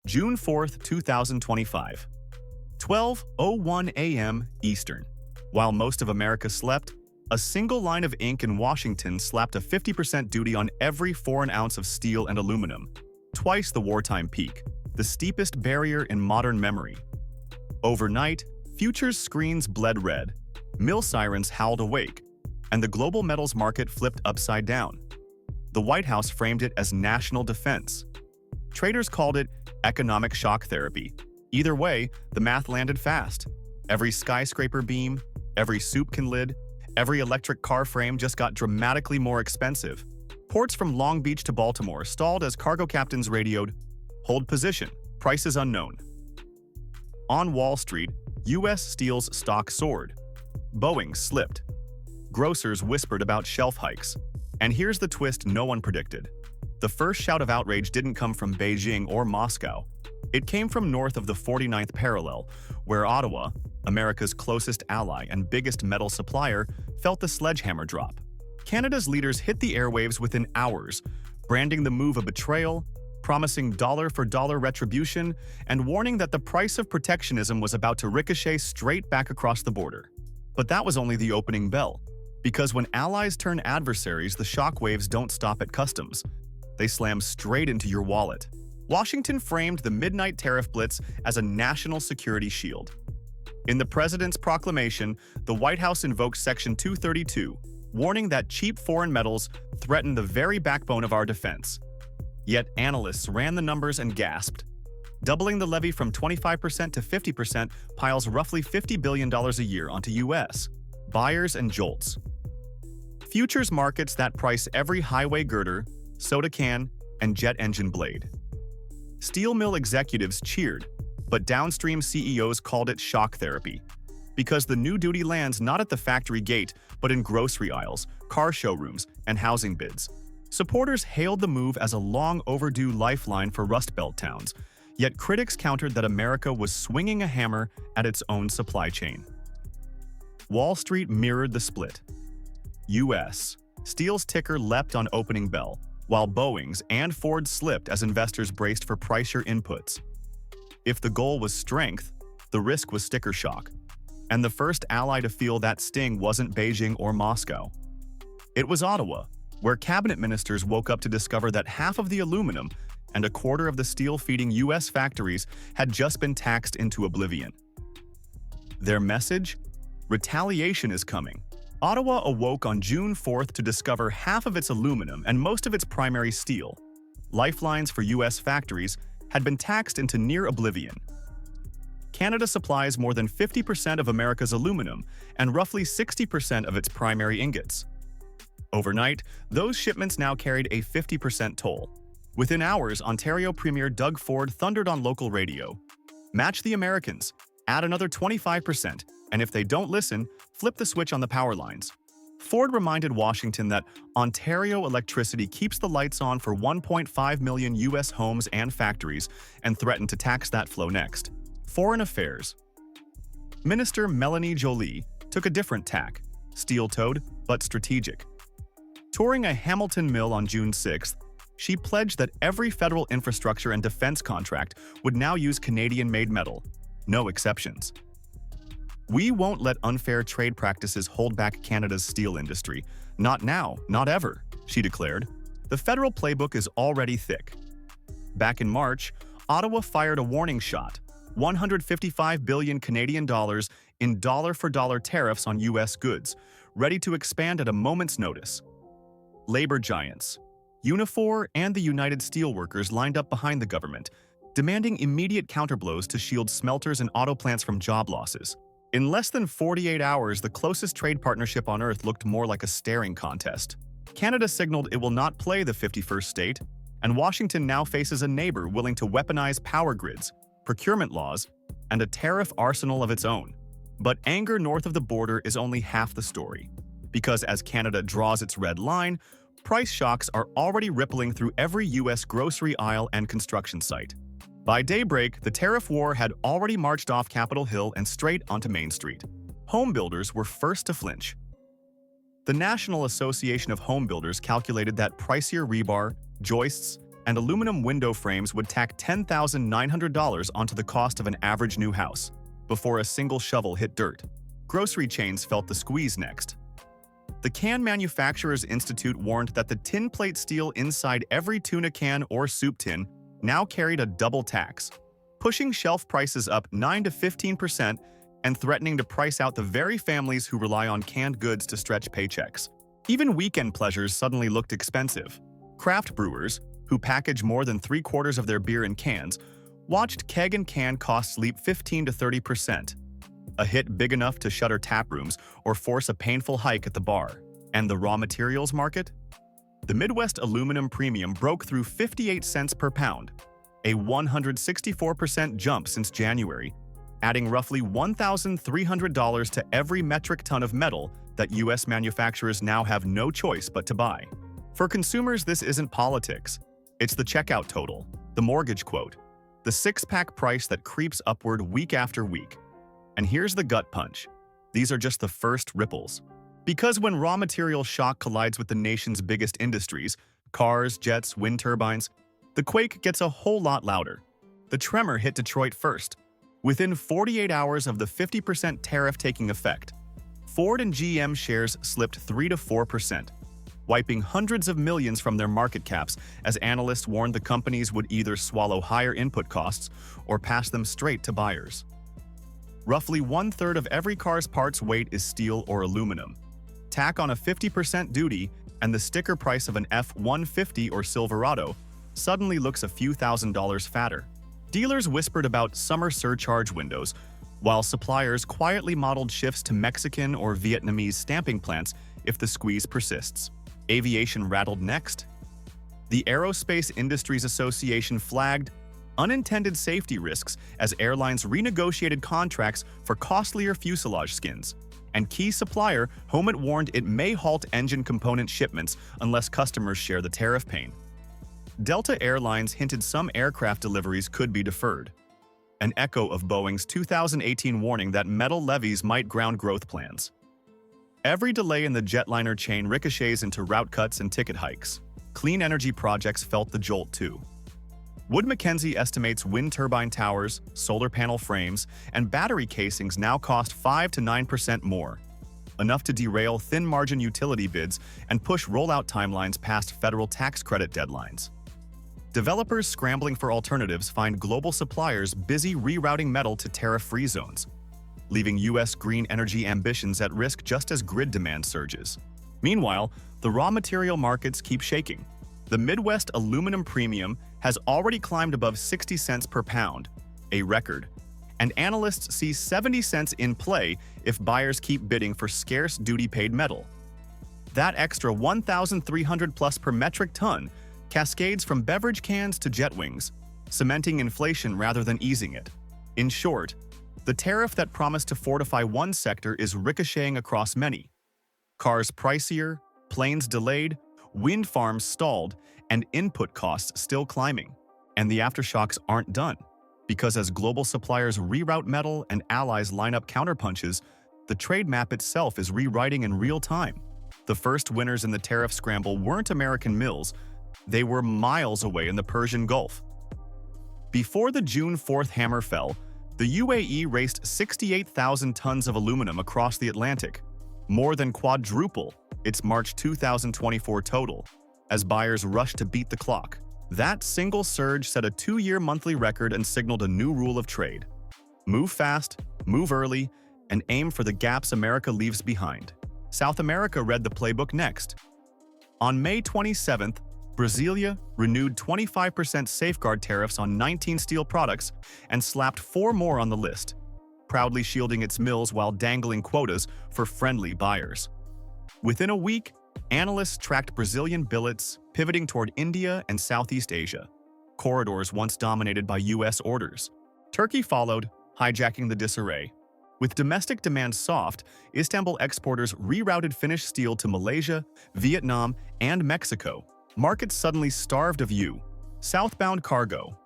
June 4th, 2025. 12:01 a.m. Eastern. While most of America slept, a single line of ink in Washington slapped a 50% duty on every foreign ounce of steel and aluminum, twice the wartime peak, the steepest barrier in modern memory. Overnight, futures screens bled red, mill sirens howled awake, and the global metals market flipped upside down. The White House framed it as national defense. Traders called it economic shock therapy. Either way, the math landed fast. Every skyscraper beam, every soup can lid, every electric car frame just got dramatically more expensive. Ports from Long Beach to Baltimore stalled as cargo captains radioed, "Hold position, prices unknown." On Wall Street, U.S. Steel's stock soared. Boeing slipped. Grocers whispered about shelf hikes. And here's the twist no one predicted. The first shout of outrage didn't come from Beijing or Moscow. It came from north of the 49th parallel, where Ottawa, America's closest ally and biggest metal supplier, felt the sledgehammer drop. Canada's leaders hit the airwaves within hours, branding the move a betrayal, promising dollar-for-dollar retribution, and warning that the price of protectionism was about to ricochet straight back across the border. But that was only the opening bell, because when allies turn adversaries, the shockwaves don't stop at customs. They slam straight into your wallet. Washington framed the midnight tariff blitz as a national security shield. In the president's proclamation, the White House invoked Section 232, warning that cheap foreign metals threaten the very backbone of our defense. Yet analysts ran the numbers and gasped. Doubling the levy from 25% to 50% piles roughly $50 billion a year onto U.S. buyers and jolts. Futures markets that price every highway girder, soda can, and jet engine blade. Steel mill executives cheered, but downstream CEOs called it shock therapy, because the new duty lands not at the factory gate, but in grocery aisles, car showrooms, and housing bids. Supporters hailed the move as a long overdue lifeline for Rust Belt towns, yet critics countered that America was swinging a hammer at its own supply chain. Wall Street mirrored the split. U.S. Steel's ticker leapt on opening bell, while Boeing's and Ford's slipped as investors braced for pricier inputs. If the goal was strength, the risk was sticker shock. And the first ally to feel that sting wasn't Beijing or Moscow. It was Ottawa, where cabinet ministers woke up to discover that half of the aluminum and a quarter of the steel feeding U.S. factories had just been taxed into oblivion. Their message? Retaliation is coming. Ottawa awoke on June 4th to discover half of its aluminum and most of its primary steel, lifelines for U.S. factories, had been taxed into near oblivion. Canada supplies more than 50% of America's aluminum and roughly 60% of its primary ingots. Overnight, those shipments now carried a 50% toll. Within hours, Ontario Premier Doug Ford thundered on local radio, "Match the Americans, add another 25%, and if they don't listen, flip the switch on the power lines." Ford reminded Washington that Ontario electricity keeps the lights on for 1.5 million U.S. homes and factories and threatened to tax that flow next. Foreign Affairs. Minister Melanie Joly took a different tack, steel-toed but strategic. Touring a Hamilton mill on June 6th, she pledged that every federal infrastructure and defense contract would now use Canadian-made metal, no exceptions. "We won't let unfair trade practices hold back Canada's steel industry. Not now, not ever," she declared. The federal playbook is already thick. Back in March, Ottawa fired a warning shot, 155 billion Canadian dollars in dollar-for-dollar tariffs on U.S. goods, ready to expand at a moment's notice. Labor giants, Unifor and the United Steelworkers lined up behind the government, demanding immediate counterblows to shield smelters and auto plants from job losses. In less than 48 hours, the closest trade partnership on Earth looked more like a staring contest. Canada signaled it will not play the 51st state, and Washington now faces a neighbor willing to weaponize power grids, procurement laws, and a tariff arsenal of its own. But anger north of the border is only half the story, because as Canada draws its red line, price shocks are already rippling through every U.S. grocery aisle and construction site. By daybreak, the tariff war had already marched off Capitol Hill and straight onto Main Street. Home builders were first to flinch. The National Association of Home Builders calculated that pricier rebar, joists, and aluminum window frames would tack $10,900 onto the cost of an average new house before a single shovel hit dirt. Grocery chains felt the squeeze next. The Can Manufacturers Institute warned that the tin plate steel inside every tuna can or soup tin now carried a double tax, pushing shelf prices up 9 to 15% and threatening to price out the very families who rely on canned goods to stretch paychecks. Even weekend pleasures suddenly looked expensive. Craft brewers, who package more than 3/4 of their beer in cans, watched keg and can costs leap 15 to 30%, a hit big enough to shutter tap rooms or force a painful hike at the bar. And the raw materials market? The Midwest aluminum premium broke through 58 cents per pound, a 164% jump since January, adding roughly $1,300 to every metric ton of metal that U.S. manufacturers now have no choice but to buy. For consumers, this isn't politics. It's the checkout total, the mortgage quote, the six-pack price that creeps upward week after week. And here's the gut punch. These are just the first ripples. Because when raw material shock collides with the nation's biggest industries, cars, jets, wind turbines, the quake gets a whole lot louder. The tremor hit Detroit first. Within 48 hours of the 50% tariff taking effect, Ford and GM shares slipped 3 to 4%, wiping hundreds of millions from their market caps as analysts warned the companies would either swallow higher input costs or pass them straight to buyers. Roughly 1/3 of every car's parts weight is steel or aluminum. Tack on a 50% duty, and the sticker price of an F-150 or Silverado suddenly looks a few $1,000s fatter. Dealers whispered about summer surcharge windows, while suppliers quietly modeled shifts to Mexican or Vietnamese stamping plants if the squeeze persists. Aviation rattled next. The Aerospace Industries Association flagged unintended safety risks as airlines renegotiated contracts for costlier fuselage skins, and key supplier Homet warned it may halt engine component shipments unless customers share the tariff pain. Delta Airlines hinted some aircraft deliveries could be deferred, an echo of Boeing's 2018 warning that metal levies might ground growth plans. Every delay in the jetliner chain ricochets into route cuts and ticket hikes. Clean energy projects felt the jolt too. Wood Mackenzie estimates wind turbine towers, solar panel frames, and battery casings now cost 5 to 9% more, enough to derail thin-margin utility bids and push rollout timelines past federal tax credit deadlines. Developers scrambling for alternatives find global suppliers busy rerouting metal to tariff-free zones, leaving U.S. green energy ambitions at risk just as grid demand surges. Meanwhile, the raw material markets keep shaking. The Midwest aluminum premium has already climbed above 60 cents per pound, a record, and analysts see 70 cents in play if buyers keep bidding for scarce duty-paid metal. That extra $1,300+ per metric ton cascades from beverage cans to jet wings, cementing inflation rather than easing it. In short, the tariff that promised to fortify one sector is ricocheting across many. Cars pricier, planes delayed, wind farms stalled, and input costs still climbing. And the aftershocks aren't done, because as global suppliers reroute metal and allies line up counterpunches, the trade map itself is rewriting in real time. The first winners in the tariff scramble weren't American mills, they were miles away in the Persian Gulf. Before the June 4th hammer fell, the UAE raced 68,000 tons of aluminum across the Atlantic, more than quadruple its March 2024 total, as buyers rushed to beat the clock. That single surge set a 2-year monthly record and signaled a new rule of trade. Move fast, move early, and aim for the gaps America leaves behind. South America read the playbook next. On May 27th, Brasilia renewed 25% safeguard tariffs on 19 steel products and slapped 4 more on the list, proudly shielding its mills while dangling quotas for friendly buyers. Within a week, analysts tracked Brazilian billets pivoting toward India and Southeast Asia, corridors once dominated by U.S. orders. Turkey followed, hijacking the disarray. With domestic demand soft, Istanbul exporters rerouted finished steel to Malaysia, Vietnam, and Mexico. Markets suddenly starved of southbound cargo.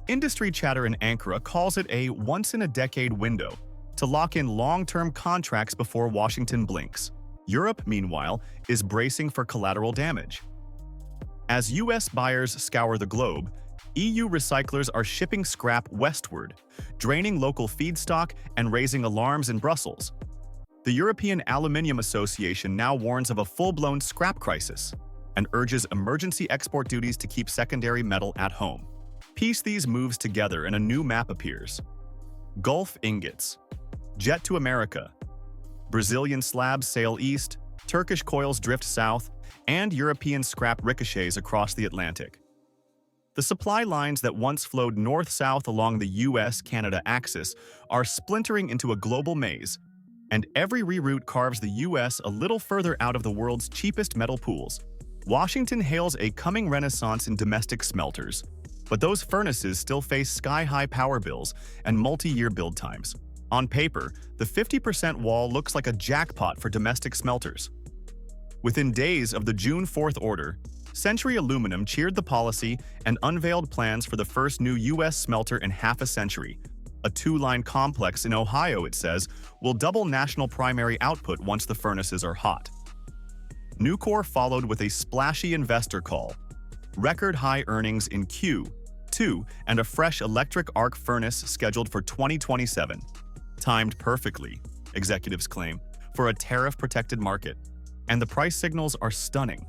Industry chatter in Ankara calls it a once-in-a-decade window to lock in long-term contracts before Washington blinks. Europe, meanwhile, is bracing for collateral damage. As US buyers scour the globe, EU recyclers are shipping scrap westward, draining local feedstock and raising alarms in Brussels. The European Aluminium Association now warns of a full-blown scrap crisis and urges emergency export duties to keep secondary metal at home. Piece these moves together and a new map appears. Gulf ingots. Jet to America. Brazilian slabs sail east, Turkish coils drift south, and European scrap ricochets across the Atlantic. The supply lines that once flowed north-south along the US-Canada axis are splintering into a global maze, and every reroute carves the US a little further out of the world's cheapest metal pools. Washington hails a coming renaissance in domestic smelters, but those furnaces still face sky-high power bills and multi-year build times. On paper, the 50% wall looks like a jackpot for domestic smelters. Within days of the June 4th order, Century Aluminum cheered the policy and unveiled plans for the first new U.S. smelter in half a century. A two-line complex in Ohio, it says, will double national primary output once the furnaces are hot. Nucor followed with a splashy investor call, record-high earnings in Q2, and a fresh electric arc furnace scheduled for 2027. Timed perfectly, executives claim, for a tariff-protected market. And the price signals are stunning.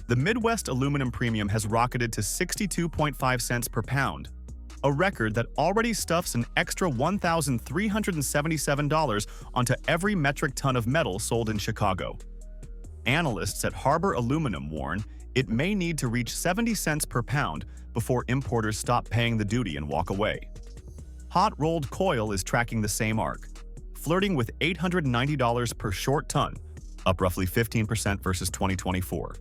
The Midwest aluminum premium has rocketed to 62.5 cents per pound, a record that already stuffs an extra $1,377 onto every metric ton of metal sold in Chicago. Analysts at Harbor Aluminum warn it may need to reach 70 cents per pound before importers stop paying the duty and walk away. Hot-rolled coil is tracking the same arc, flirting with $890 per short ton, up roughly 15% versus 2024.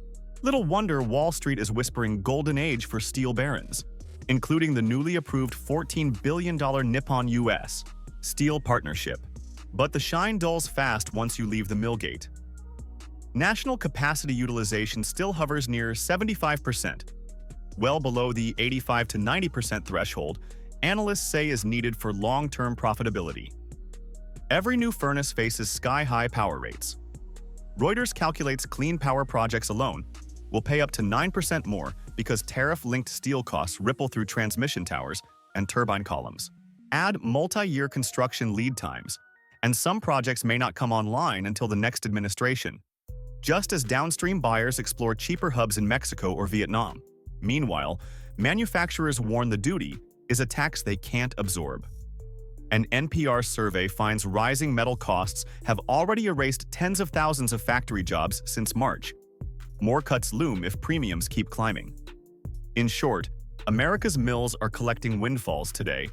Little wonder Wall Street is whispering golden age for steel barons, including the newly approved $14 billion Nippon-US Steel Partnership. But the shine dulls fast once you leave the mill gate. National capacity utilization still hovers near 75%, well below the 85 to 90% threshold analysts say is needed for long-term profitability. Every new furnace faces sky-high power rates. Reuters calculates clean power projects alone will pay up to 9% more because tariff-linked steel costs ripple through transmission towers and turbine columns. Add multi-year construction lead times, and some projects may not come online until the next administration, just as downstream buyers explore cheaper hubs in Mexico or Vietnam. Meanwhile, manufacturers warn the duty is a tax they can't absorb. An NPR survey finds rising metal costs have already erased tens of thousands of factory jobs since March. More cuts loom if premiums keep climbing. In short, America's mills are collecting windfalls today,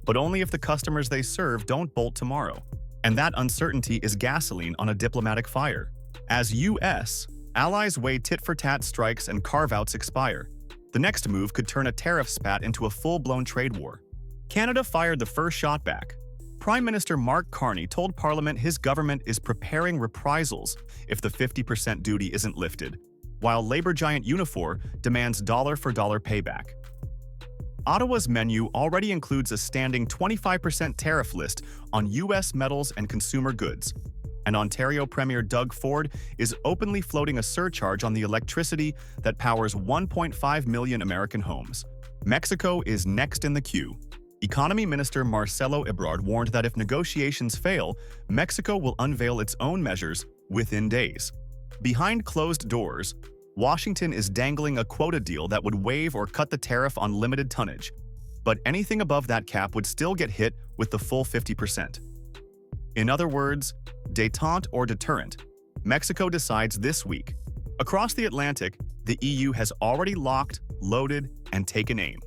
but only if the customers they serve don't bolt tomorrow. And that uncertainty is gasoline on a diplomatic fire. As U.S. allies weigh tit-for-tat strikes and carve-outs expire, the next move could turn a tariff spat into a full-blown trade war. Canada fired the first shot back. Prime Minister Mark Carney told Parliament his government is preparing reprisals if the 50% duty isn't lifted, while labor giant Unifor demands dollar-for-dollar payback. Ottawa's menu already includes a standing 25% tariff list on U.S. metals and consumer goods, and Ontario Premier Doug Ford is openly floating a surcharge on the electricity that powers 1.5 million American homes. Mexico is next in the queue. Economy Minister Marcelo Ebrard warned that if negotiations fail, Mexico will unveil its own measures within days. Behind closed doors, Washington is dangling a quota deal that would waive or cut the tariff on limited tonnage, but anything above that cap would still get hit with the full 50%. In other words, détente or deterrent, Mexico decides this week. Across the Atlantic, the EU has already locked, loaded, and taken aim.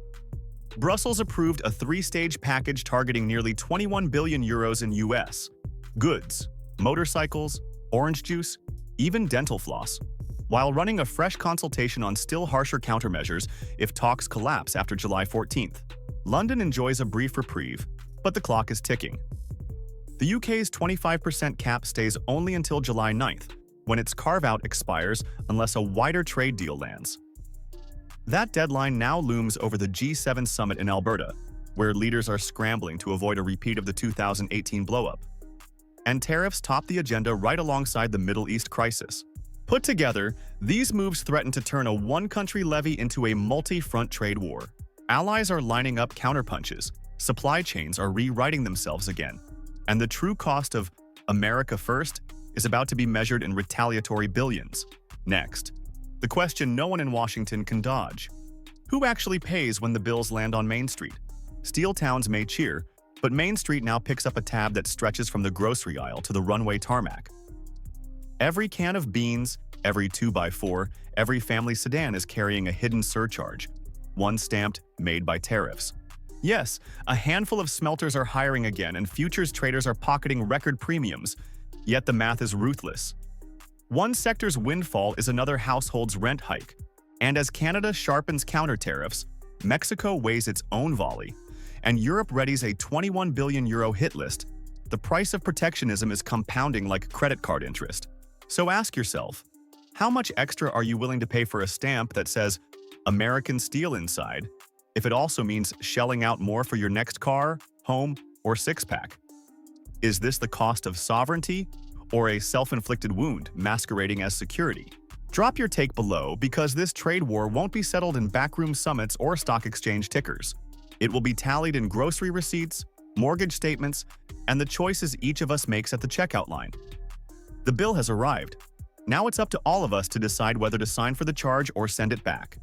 Brussels approved a three-stage package targeting nearly 21 billion euros in US goods, motorcycles, orange juice, even dental floss, while running a fresh consultation on still harsher countermeasures if talks collapse after July 14th. London enjoys a brief reprieve, but the clock is ticking. The UK's 25% cap stays only until July 9th, when its carve-out expires unless a wider trade deal lands. That deadline now looms over the G7 summit in Alberta, where leaders are scrambling to avoid a repeat of the 2018 blow-up. And tariffs top the agenda right alongside the Middle East crisis. Put together, these moves threaten to turn a one-country levy into a multi-front trade war. Allies are lining up counterpunches, supply chains are rewriting themselves again, and the true cost of America First is about to be measured in retaliatory billions. Next, the question no one in Washington can dodge. Who actually pays when the bills land on Main Street? Steel towns may cheer, but Main Street now picks up a tab that stretches from the grocery aisle to the runway tarmac. Every can of beans, every 2x4, every family sedan is carrying a hidden surcharge, one stamped "Made by Tariffs." Yes, a handful of smelters are hiring again and futures traders are pocketing record premiums, yet the math is ruthless. One sector's windfall is another household's rent hike, and as Canada sharpens counter-tariffs, Mexico weighs its own volley, and Europe readies a €21 billion hit list, the price of protectionism is compounding like credit card interest. So ask yourself, how much extra are you willing to pay for a stamp that says American steel inside, if it also means shelling out more for your next car, home, or six-pack? Is this the cost of sovereignty or a self-inflicted wound masquerading as security? Drop your take below because this trade war won't be settled in backroom summits or stock exchange tickers. It will be tallied in grocery receipts, mortgage statements, and the choices each of us makes at the checkout line. The bill has arrived. Now it's up to all of us to decide whether to sign for the charge or send it back.